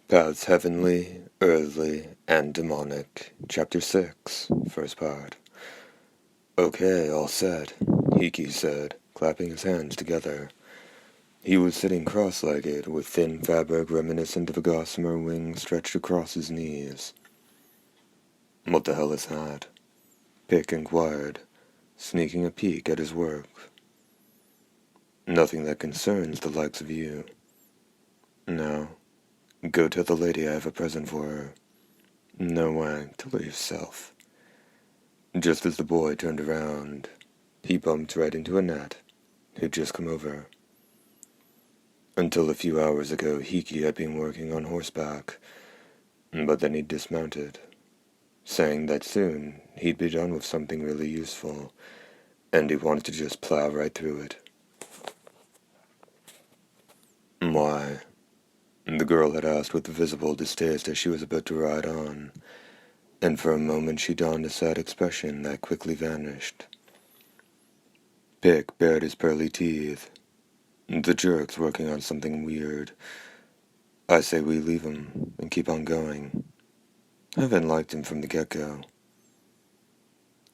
Paths Heavenly, Earthly, and Demonic, Chapter 6, First Part. Okay, all set, Hiki said, clapping his hands together. He was sitting cross-legged, with thin fabric reminiscent of a gossamer wing stretched across his knees. What the hell is that? Pick inquired, sneaking a peek at his work. Nothing that concerns the likes of you. No. Go tell the lady I have a present for her. No way, tell her yourself. Just as the boy turned around, he bumped right into Annette, who'd just come over. Until a few hours ago, Hiki had been working on horseback, but then he'd dismounted, saying that soon he'd be done with something really useful, and he wanted to just plow right through it. Why? The girl had asked with visible distaste as she was about to ride on, and for a moment she donned a sad expression that quickly vanished. Pick bared his pearly teeth. The jerk's working on something weird. I say we leave him and keep on going. I haven't liked him from the get-go.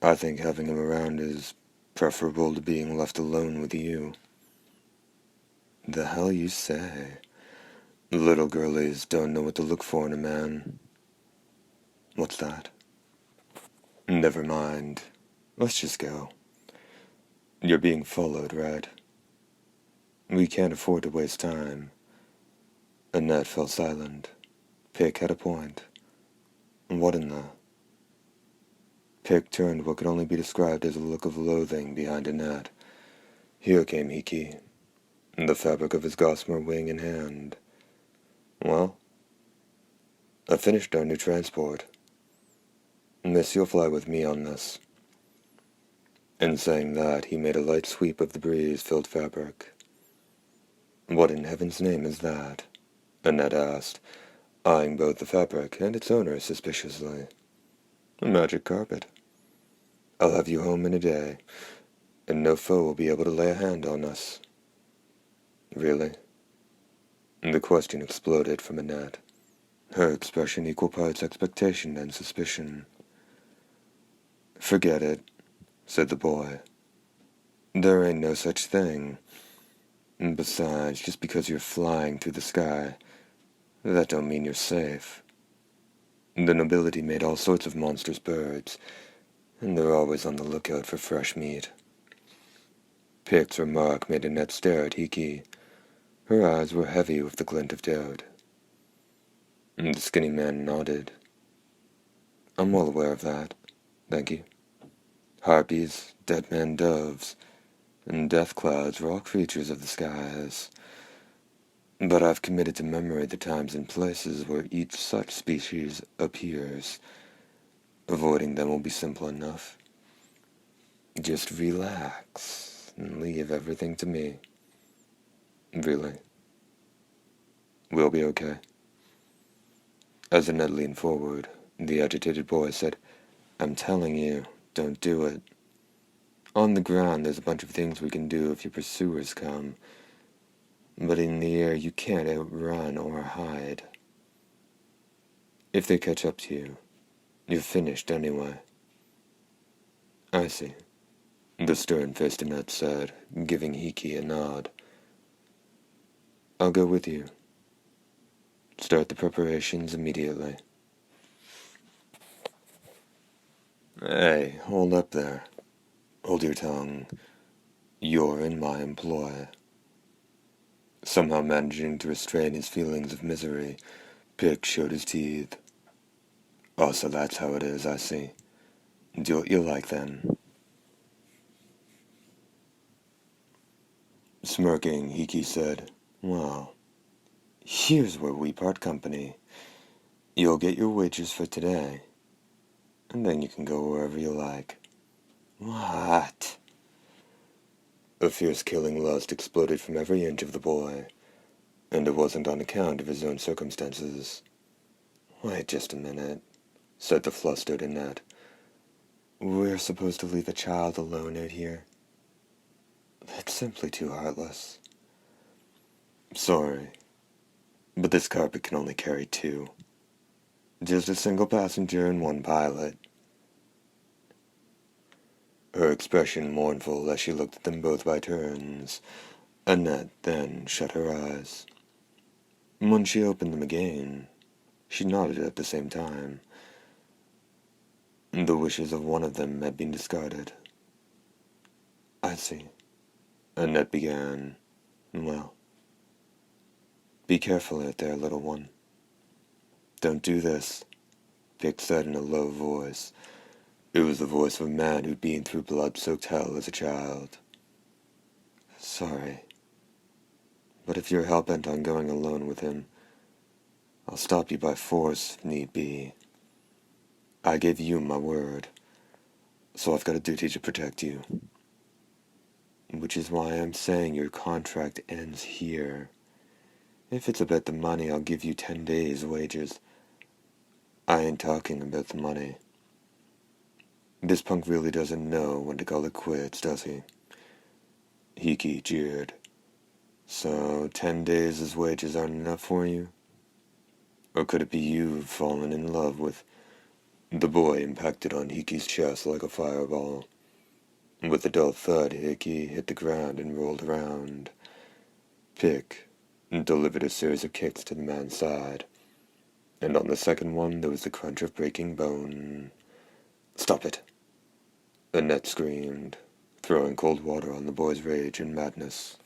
I think having him around is preferable to being left alone with you. The hell you say? Little girlies don't know what to look for in a man. What's that? Never mind. Let's just go. You're being followed, right? We can't afford to waste time. Annette fell silent. Pick had a point. What in the... Pick turned what could only be described as a look of loathing behind Annette. Here came Hiki, the fabric of his gossamer wing in hand. Well? I finished our new transport. Miss, you'll fly with me on this. In saying that, he made a light sweep of the breeze-filled fabric. What in heaven's name is that? Annette asked, eyeing both the fabric and its owner suspiciously. A magic carpet. I'll have you home in a day, and no foe will be able to lay a hand on us. Really? The question exploded from Annette, her expression equal parts expectation and suspicion. Forget it, said the boy. There ain't no such thing. And besides, just because you're flying through the sky, that don't mean you're safe. The nobility made all sorts of monstrous birds, and they're always on the lookout for fresh meat. Pick's remark made Annette stare at Hiki. Her eyes were heavy with the glint of doubt. The skinny man nodded. I'm well aware of that, thank you. Harpies, dead man doves, and death clouds were all creatures of the skies. But I've committed to memory the times and places where each such species appears. Avoiding them will be simple enough. Just relax and leave everything to me. Really? We'll be okay. As Annette leaned forward, the agitated boy said, I'm telling you, don't do it. On the ground, there's a bunch of things we can do if your pursuers come. But in the air, you can't outrun or hide. If they catch up to you, you're finished anyway. I see, the stern-faced Annette said, giving Hiki a nod. I'll go with you. Start the preparations immediately. Hey, hold up there. Hold your tongue. You're in my employ. Somehow managing to restrain his feelings of misery, Pick showed his teeth. Oh, so that's how it is, I see. Do what you like, then. Smirking, Hiki said, Well, here's where we part company. You'll get your wages for today, and then you can go wherever you like. What? A fierce killing lust exploded from every inch of the boy, and it wasn't on account of his own circumstances. Wait just a minute, said the flustered Annette. We're supposed to leave a child alone out here? That's simply too heartless. Sorry. But this carpet can only carry two. Just a single passenger and one pilot. Her expression mournful as she looked at them both by turns. Annette then shut her eyes. When she opened them again, she nodded at the same time. The wishes of one of them had been discarded. I see. Annette began. Well, be careful out there, little one. Don't do this, Pick said in a low voice. It was the voice of a man who'd been through blood-soaked hell as a child. Sorry, but if you're hell-bent on going alone with him, I'll stop you by force if need be. I gave you my word, so I've got a duty to protect you. Which is why I'm saying your contract ends here. If it's about the money, I'll give you 10 days' wages. I ain't talking about the money. This punk really doesn't know when to call it quits, does he? Hiki jeered. So 10 days as wages aren't enough for you? Or could it be you've fallen in love with... The boy impacted on Hiki's chest like a fireball. With a dull thud, Hiki hit the ground and rolled around. Pick delivered a series of kicks to the man's side, and on the second one there was the crunch of breaking bone. Stop it! Annette screamed, throwing cold water on the boy's rage and madness.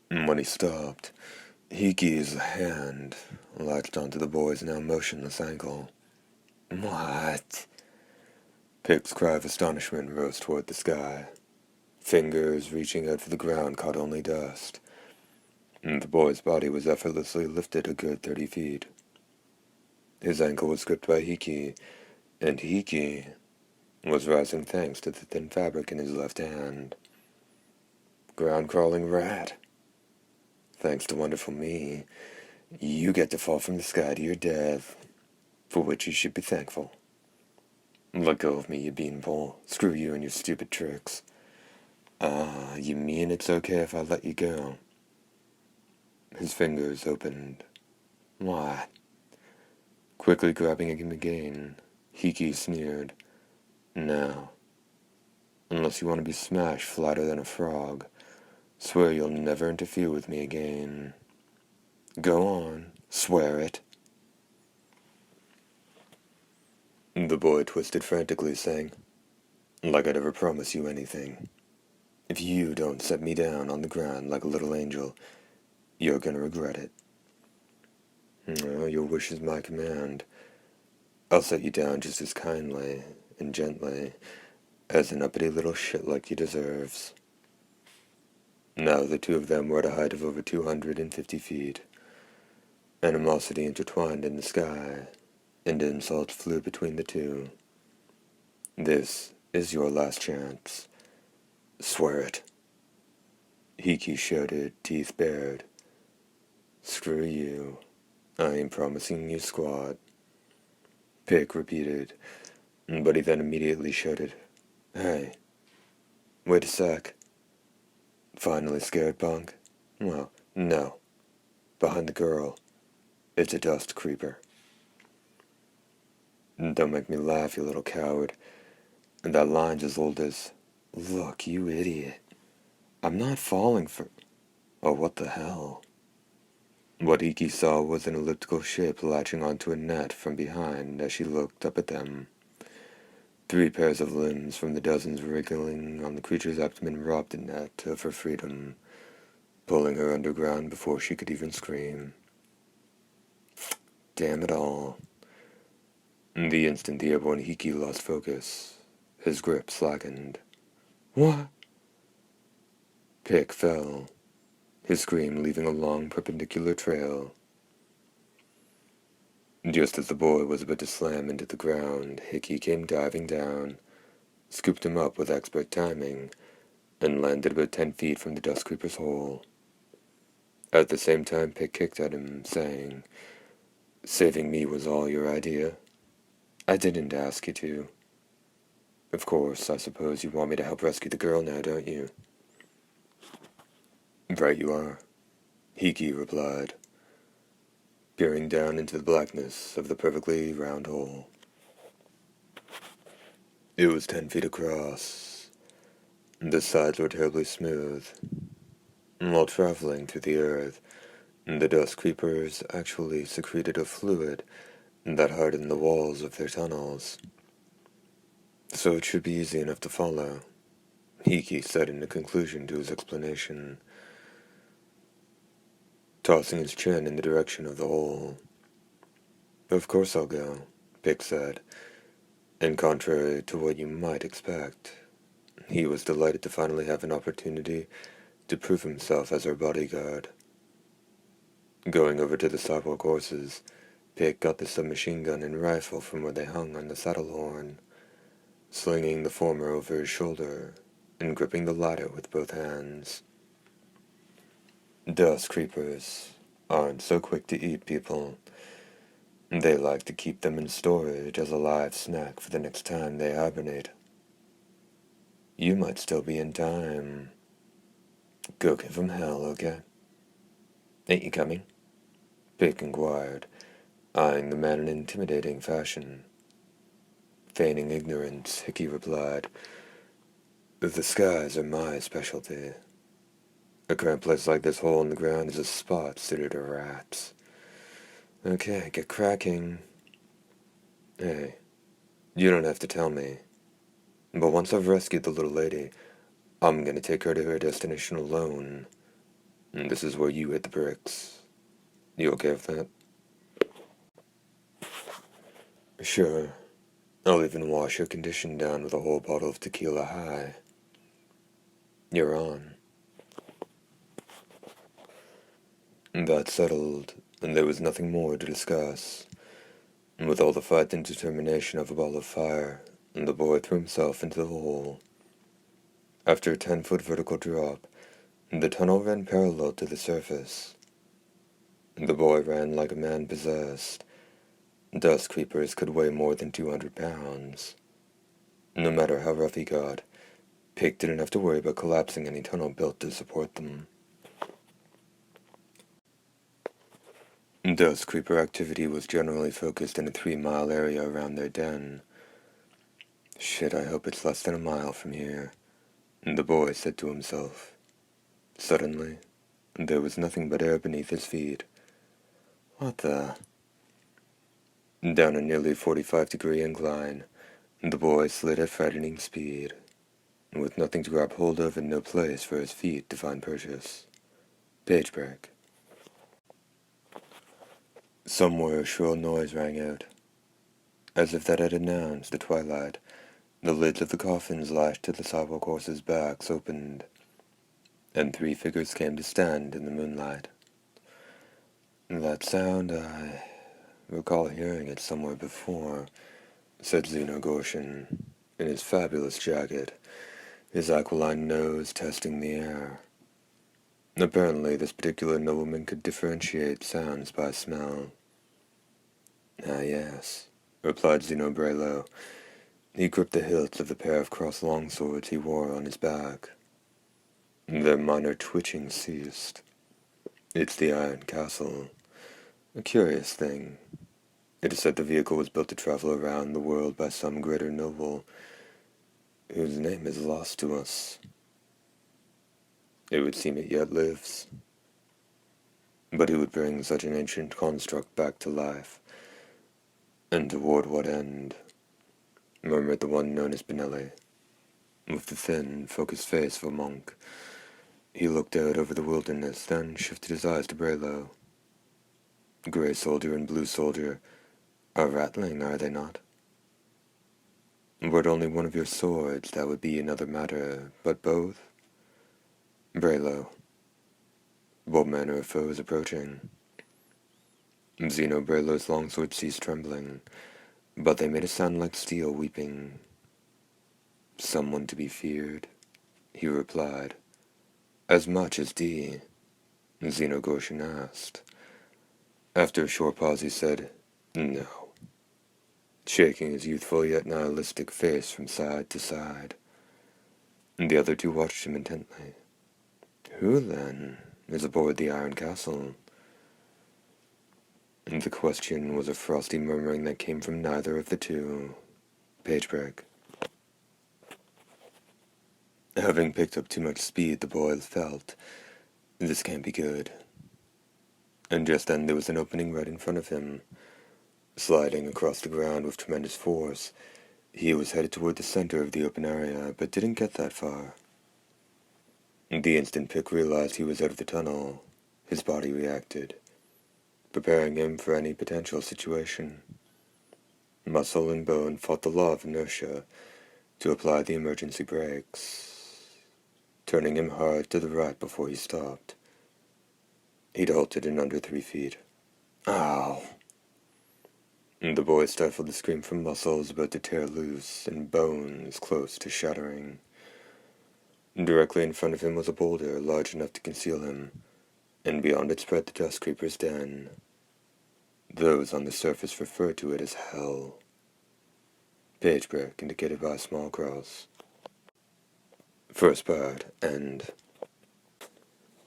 When he stopped, Hiki's hand latched onto the boy's now motionless ankle. What? Pick's cry of astonishment rose toward the sky. Fingers reaching out for the ground caught only dust. The boy's body was effortlessly lifted a good 30 feet. His ankle was gripped by Hiki, and Hiki was rising thanks to the thin fabric in his left hand. Ground-crawling rat. Thanks to wonderful me, you get to fall from the sky to your death, for which you should be thankful. Let go of me, you beanpole. Screw you and your stupid tricks. You mean it's okay if I let you go? His fingers opened. What? Quickly grabbing him again, Hiki sneered. Now, unless you want to be smashed flatter than a frog, swear you'll never interfere with me again. Go on, swear it. The boy twisted frantically, saying, like I'd ever promise you anything. If you don't set me down on the ground like a little angel, you're gonna regret it. Your wish is my command. I'll set you down just as kindly and gently as an uppity little shit like you deserves. Now the two of them were at a height of over 250 feet. Animosity intertwined in the sky, and insult flew between the two. This is your last chance. Swear it. Hiki shouted, teeth bared. Screw you. I ain't promising you squat. Pick repeated, but he then immediately shouted, Hey, wait a sec. Finally scared, punk? Well, no. Behind the girl, it's a dust creeper. Don't make me laugh, you little coward. And that line's as old as... Look, you idiot. I'm not falling for... Oh, what the hell? What Hiki saw was an elliptical shape latching onto a net from behind as she looked up at them. 3 pairs of limbs from the dozens wriggling on the creature's abdomen robbed the net of her freedom, pulling her underground before she could even scream. Damn it all. The instant the airborne Hiki lost focus, his grip slackened. What? Pick fell, his scream leaving a long perpendicular trail. Just as the boy was about to slam into the ground, Hiki came diving down, scooped him up with expert timing, and landed about 10 feet from the dust creeper's hole. At the same time, Pick kicked at him, saying, Saving me was all your idea? I didn't ask you to. Of course, I suppose you want me to help rescue the girl now, don't you? Right you are. Hiki replied, peering down into the blackness of the perfectly round hole. It was 10 feet across. The sides were terribly smooth. While traveling through the earth, the dust creepers actually secreted a fluid that hardened the walls of their tunnels. So it should be easy enough to follow, Hiki said in a conclusion to his explanation, tossing his chin in the direction of the hole. Of course I'll go, Pick said, and contrary to what you might expect, he was delighted to finally have an opportunity to prove himself as her bodyguard. Going over to the sidewalk horses, Pick got the submachine gun and rifle from where they hung on the saddle horn, slinging the former over his shoulder and gripping the latter with both hands. Dust creepers aren't so quick to eat people. They like to keep them in storage as a live snack for the next time they hibernate. You might still be in time. Go give 'em hell, okay? Ain't you coming? Pick inquired, eyeing the man in intimidating fashion. Feigning ignorance, Hiki replied, the skies are my specialty. A cramped place like this hole in the ground is a spot suited to rats. Okay, get cracking. Hey, you don't have to tell me. But once I've rescued the little lady, I'm gonna take her to her destination alone. And this is where you hit the bricks. You okay with that? Sure. I'll even wash your condition down with a whole bottle of tequila high. You're on. That settled, and there was nothing more to discuss. And with all the fight and determination of a ball of fire, the boy threw himself into the hole. After a 10-foot vertical drop, the tunnel ran parallel to the surface. The boy ran like a man possessed. Dust creepers could weigh more than 200 pounds. No matter how rough he got, Pick didn't have to worry about collapsing any tunnel built to support them. Dust creeper activity was generally focused in a 3-mile area around their den. Shit, I hope it's less than a mile from here, the boy said to himself. Suddenly, there was nothing but air beneath his feet. What the? Down a nearly 45-degree incline, the boy slid at frightening speed, with nothing to grab hold of and no place for his feet to find purchase. Page break. Somewhere a shrill noise rang out. As if that had announced the twilight, the lids of the coffins lashed to the sidewalk horses' backs opened, and 3 figures came to stand in the moonlight. That sound, I recall hearing it somewhere before, said Zeno Gorshin, in his fabulous jacket, his aquiline nose testing the air. Apparently, this particular nobleman could differentiate sounds by smell. Ah, yes, replied Zeno Braylo. He gripped the hilts of the pair of crossed longswords he wore on his back. Their minor twitching ceased. It's the Iron Castle. A curious thing. It is said the vehicle was built to travel around the world by some greater noble, whose name is lost to us. It would seem it yet lives. But who would bring such an ancient construct back to life? And toward what end? Murmured the one known as Benelli, with the thin, focused face of a monk. He looked out over the wilderness, then shifted his eyes to Braylo. Gray soldier and blue soldier are rattling, are they not? Were it only one of your swords, that would be another matter, but both? Braylo, what manner of foe is approaching? Zeno Braylo's longsword ceased trembling, but they made a sound like steel weeping. Someone to be feared, he replied. As much as D, Zeno Gorshin asked. After a short pause he said, no, shaking his youthful yet nihilistic face from side to side. The other two watched him intently. Who then? is aboard the Iron Castle? And the question was a frosty murmuring that came from neither of the two. Page break. Having picked up too much speed, the boy felt, this can't be good. And just then there was an opening right in front of him. Sliding across the ground with tremendous force, he was headed toward the center of the open area, but didn't get that far. The instant Pick realized he was out of the tunnel, his body reacted, preparing him for any potential situation. Muscle and bone fought the law of inertia to apply the emergency brakes, turning him hard to the right before he stopped. He'd halted in under 3 feet. Ow! The boy stifled a scream from muscles about to tear loose and bones close to shattering. Directly in front of him was a boulder large enough to conceal him, and beyond it spread the Dust Creeper's den. Those on the surface referred to it as Hell. Page break indicated by a small cross. First part, end.